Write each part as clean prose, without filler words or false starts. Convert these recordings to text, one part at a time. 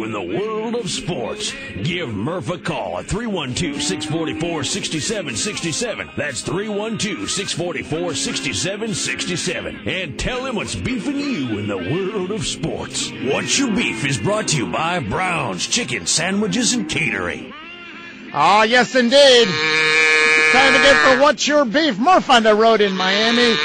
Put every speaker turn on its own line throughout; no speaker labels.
in the world of sports. Give Murph a call at 312-644-6767. That's 312-644-6767. And tell him what's beefing you in the world of sports. What's Your Beef is brought to you by Brown's Chicken Sandwiches and Catering.
Oh, yes, indeed. Time to get for What's Your Beef. Murph on the road in Miami.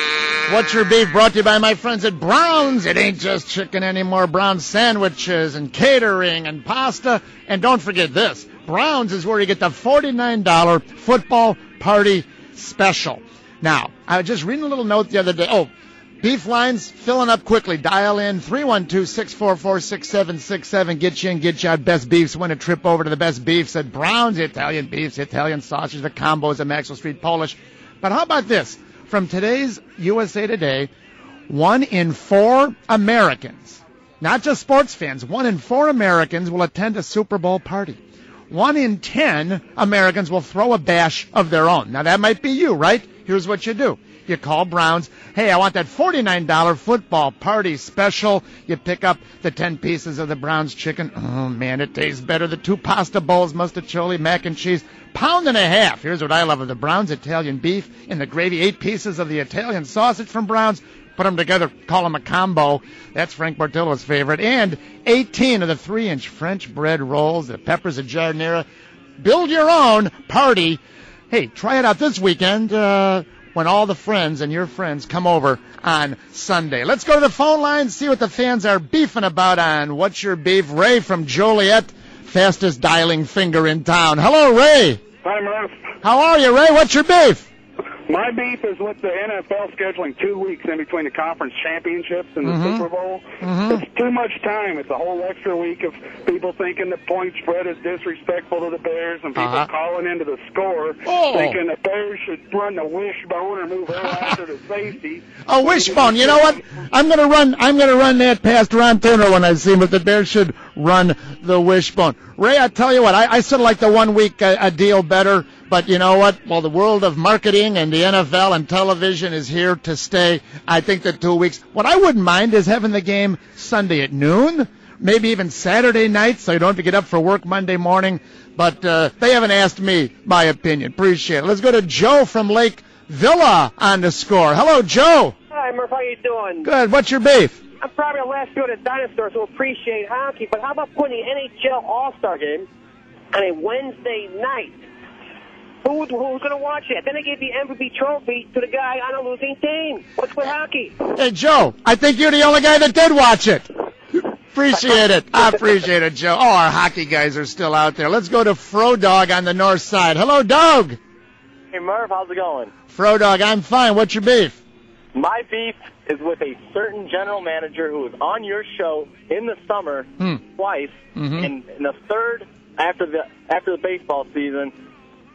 What's Your Beef brought to you by my friends at Brown's. It ain't just chicken anymore. Brown's sandwiches and catering and pasta. And don't forget this. Brown's is where you get the $49 football party special. Now, I was just reading a little note the other day. Oh, beef lines filling up quickly. Dial in 312-644-6767. Get you in, get you out. Best Beefs. Win a trip over to the Best Beefs at Brown's. Italian beefs, Italian sausage, the combos at Maxwell Street Polish. But how about this? From today's USA Today, 1 in 4 Americans, not just sports fans, 1 in 4 Americans will attend a Super Bowl party. 1 in 10 Americans will throw a bash of their own. Now, that might be you, right? Here's what you do. You call Brown's. Hey, I want that $49 football party special. You pick up the 10 pieces of the Brown's chicken. Oh, man, it tastes better. The 2 pasta bowls, mustacholi, mac and cheese. £1.50. Here's what I love of the Brown's Italian beef in the gravy. 8 pieces of the Italian sausage from Brown's. Put them together, call them a combo. That's Frank Portillo's favorite. And 18 of the 3-inch French bread rolls, the peppers of giardiniera. Build your own party. Hey, try it out this weekend when all the friends and your friends come over on Sunday. Let's go to the phone line, see what the fans are beefing about on What's Your Beef. Ray from Joliet, fastest dialing finger in town. Hello, Ray.
Hi, Murph.
How are you, Ray? What's your beef?
My beef is with the NFL scheduling 2 weeks in between the conference championships and the Super Bowl. It's too much time. It's a whole extra week of people thinking the point spread is disrespectful to the Bears and people calling into the score thinking the Bears should run the wishbone or move after the safety.
A wishbone. You know what? I'm gonna run that past Ron Turner when I see him, but the Bears should run the wishbone. Ray, I tell you what, I sort of like the 1 week a deal better. But you know what? Well, the world of marketing and the NFL and television is here to stay. I think that 2 weeks. What I wouldn't mind is having the game Sunday at noon, maybe even Saturday night, so you don't have to get up for work Monday morning. But they haven't asked me my opinion. Appreciate it. Let's go to Joe from Lake Villa on the score. Hello, Joe.
Hi, Murph. How you doing?
Good. What's your beef?
I'm probably the last few of the dinosaurs who appreciate hockey, but how about putting the NHL All-Star game on a Wednesday night? Who's going to watch it? Then they gave the MVP trophy to the guy on a losing team. What's with hockey?
Hey, Joe, I think you're the only guy that did watch it. Appreciate it. I appreciate it, Joe. Oh, our hockey guys are still out there. Let's go to Frodog on the north side. Hello, Doug.
Hey, Murph, how's it going?
Frodog, I'm fine. What's your beef?
My beef is with a certain general manager who was on your show in the summer twice, in the third after the baseball season,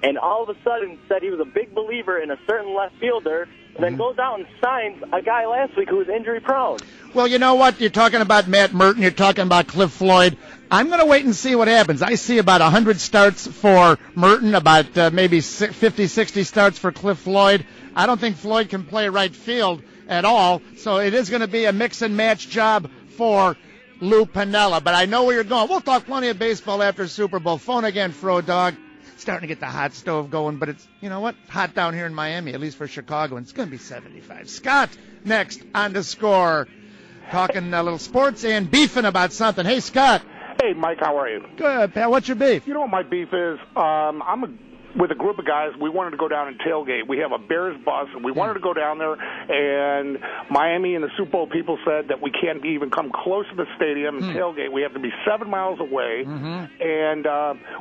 and all of a sudden said he was a big believer in a certain left fielder, and then goes out and signs a guy last week who was injury-prone.
Well, you know what? You're talking about Matt Merton. You're talking about Cliff Floyd. I'm going to wait and see what happens. I see about 100 starts for Merton, about maybe 50, 60 starts for Cliff Floyd. I don't think Floyd can play right field at all, so it is going to be a mix-and-match job for Lou Piniella. But I know where you're going. We'll talk plenty of baseball after Super Bowl. Phone again, Frodog. Starting to get the hot stove going, but it's, you know what, hot down here in Miami, at least for Chicago, and it's going to be 75. Scott, next on the score, talking a little sports and beefing about something. Hey, Scott.
Hey, Mike, how are you?
Good, pal. What's your beef?
You know what my beef is? With a group of guys, we wanted to go down and tailgate. We have a Bears bus, and we wanted to go down there, and Miami and the Super Bowl people said that we can't even come close to the stadium and tailgate. We have to be 7 miles away, and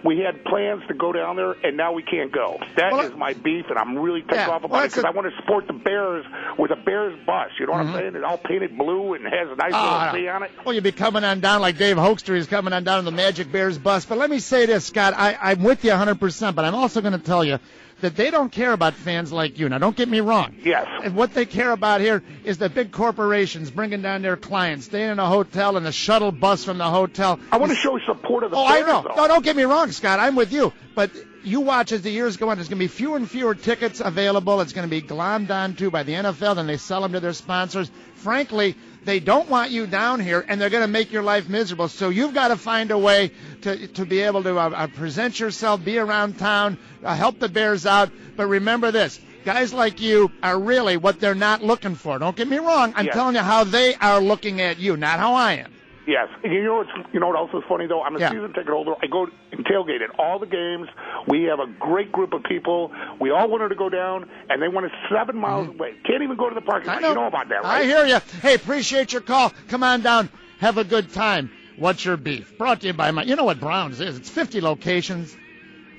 we had plans to go down there, and now we can't go. That is my beef, and I'm really ticked off about it because I want to support the Bears with a Bears bus. You know what I'm saying? It's all painted blue and has a nice little C on it.
Well, you'll be coming on down like Dave Hoekstra is coming on down in the Magic Bears bus. But let me say this, Scott. I'm with you 100%, but I'm also going to tell you that they don't care about fans like you. Now, don't get me wrong.
Yes.
And what they care about here is the big corporations bringing down their clients, staying in a hotel and the shuttle bus from the hotel.
I want to show support of the Bears,
I know.
though.
No, don't get me wrong, Scott. I'm with you. But you watch as the years go on, there's going to be fewer and fewer tickets available. It's going to be glommed onto by the NFL, then they sell them to their sponsors. Frankly, They don't want you down here, and they're going to make your life miserable. So you've got to find a way to be able to present yourself, be around town, help the Bears out. But remember this. Guys like you are really what they're not looking for. Don't get me wrong. I'm telling you how they are looking at you, not how I am.
Yes. You know what else is funny, though? I'm a season ticket holder. I go and tailgate at all the games. We have a great group of people. We all wanted to go down, and they went 7 miles away. Can't even go to the parking lot. You know about that, right?
I hear you. Hey, appreciate your call. Come on down. Have a good time. What's your beef? Brought to you by you know what Brown's is. It's 50 locations.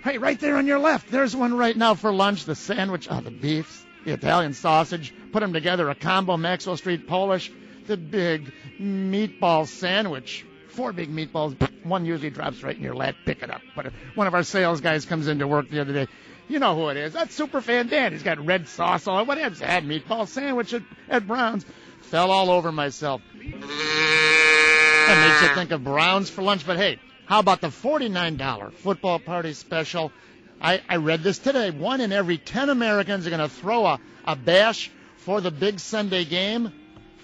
Hey, right there on your left. There's one right now for lunch. The sandwich, the beefs, the Italian sausage. Put them together, a combo, Maxwell Street Polish. The big meatball sandwich. 4 big meatballs. One usually drops right in your lap. Pick it up. But one of our sales guys comes into work the other day. You know who it is. That's Superfan Dan. He's got red sauce on it. What else? Had meatball sandwich at Brown's. Fell all over myself. That makes you think of Brown's for lunch. But, hey, how about the $49 football party special? I read this today. 1 in every 10 Americans are going to throw a bash for the big Sunday game.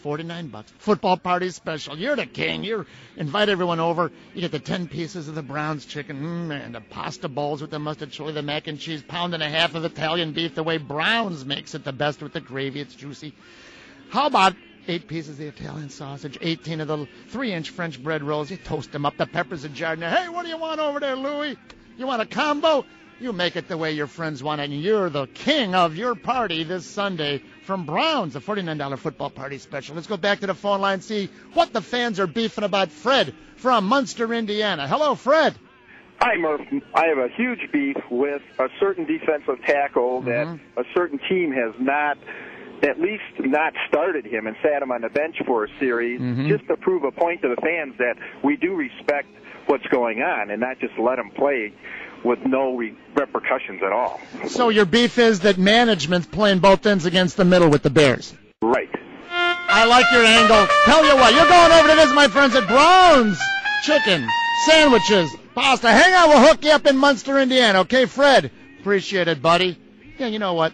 $49. Football party special. You're the king. You invite everyone over. You get the 10 pieces of the Brown's chicken and the pasta bowls with the mustard chili, the mac and cheese, pound and a half of Italian beef, the way Brown's makes it the best with the gravy. It's juicy. How about 8 pieces of the Italian sausage, 18 of the 3-inch French bread rolls. You toast them up. The peppers and giardiniera. Hey, what do you want over there, Louie? You want a combo? You make it the way your friends want it, and you're the king of your party this Sunday from Brown's, the $49 football party special. Let's go back to the phone line and see what the fans are beefing about. Fred from Munster, Indiana. Hello, Fred.
Hi, Murph. I have a huge beef with a certain defensive tackle that a certain team has not, at least not started him and sat him on the bench for a series, just to prove a point to the fans that we do respect what's going on and not just let him play with no repercussions at all.
So your beef is that management's playing both ends against the middle with the Bears.
Right.
I like your angle. Tell you what, you're going over to this, my friends, at Brown's Chicken, sandwiches, pasta. Hang on, we'll hook you up in Munster, Indiana. Okay, Fred? Appreciate it, buddy. Yeah, you know what?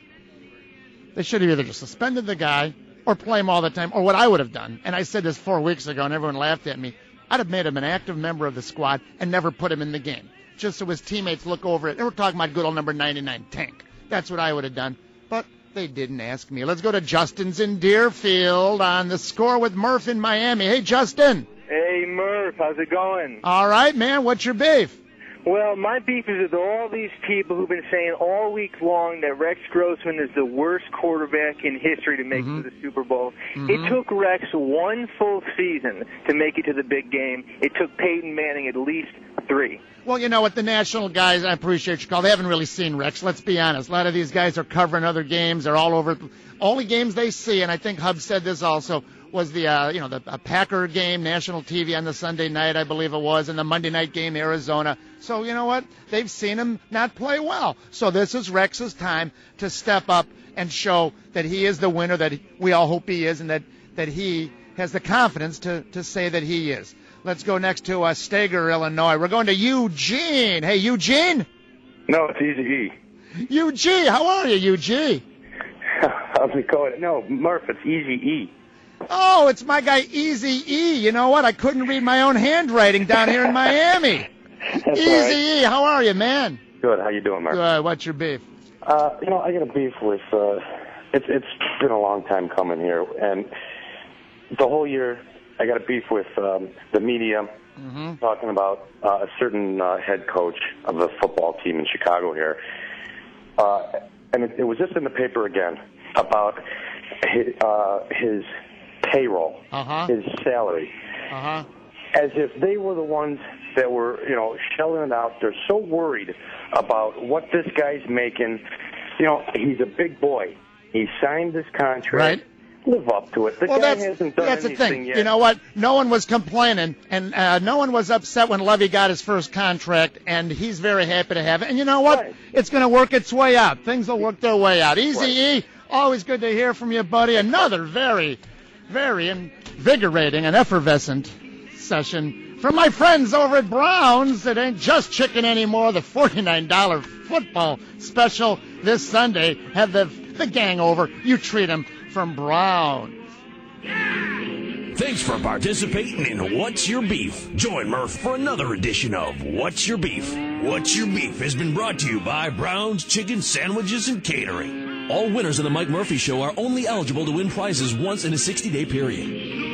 They should have either just suspended the guy or play him all the time, or what I would have done, and I said this 4 weeks ago and everyone laughed at me, I'd have made him an active member of the squad and never put him in the game, just so his teammates look over it. They were talking about good old number 99, Tank. That's what I would have done. But they didn't ask me. Let's go to Justin's in Deerfield on the score with Murph in Miami. Hey, Justin.
Hey, Murph. How's it going?
All right, man. What's your beef?
Well, my beef is with all these people who've been saying all week long that Rex Grossman is the worst quarterback in history to make it to the Super Bowl. It took Rex 1 full season to make it to the big game. It took Peyton Manning at least 3.
Well, you know what, the national guys, I appreciate your call. They haven't really seen Rex. Let's be honest. A lot of these guys are covering other games. They're all over. Only games they see, and I think Hub said this also, was the the Packer game, national TV on the Sunday night, I believe it was, and the Monday night game, Arizona. So, you know what? They've seen him not play well. So this is Rex's time to step up and show that he is the winner that we all hope he is, and that he has the confidence to say that he is. Let's go next to Stager, Illinois. We're going to Eugene. Hey, Eugene?
No, it's Easy E.
Eugene, how are you, Eugene?
How's it going? No, Murph, it's Easy E.
Oh, it's my guy Easy E. You know what? I couldn't read my own handwriting down here in Miami. Easy E, how are you, man?
Good. How you doing, Murph?
Good. What's your beef?
I got a beef with. It's been a long time coming here, and the whole year I got a beef with the media talking about a certain head coach of the football team in Chicago here, and it was just in the paper again about his payroll, his salary, as if they were the ones that were, shelling it out. They're so worried about what this guy's making. He's a big boy. He signed this contract.
Right.
Live up to it. The guy hasn't done
that's
anything
the thing.
yet.
You know what? No one was complaining, and no one was upset when Levy got his first contract, and he's very happy to have it. And you know what? Right. It's going to work its way out. Things will work their way out. Easy E, always good to hear from you, buddy. Another very, very invigorating and effervescent session from my friends over at Brown's. It ain't just chicken anymore. The $49 football special this Sunday. Have the gang over. You treat them from Brown's.
Thanks for participating in What's Your Beef. Join Murph for another edition of What's Your Beef. What's Your Beef has been brought to you by Brown's Chicken Sandwiches and Catering. All winners of the Mike Murphy Show are only eligible to win prizes once in a 60-day period.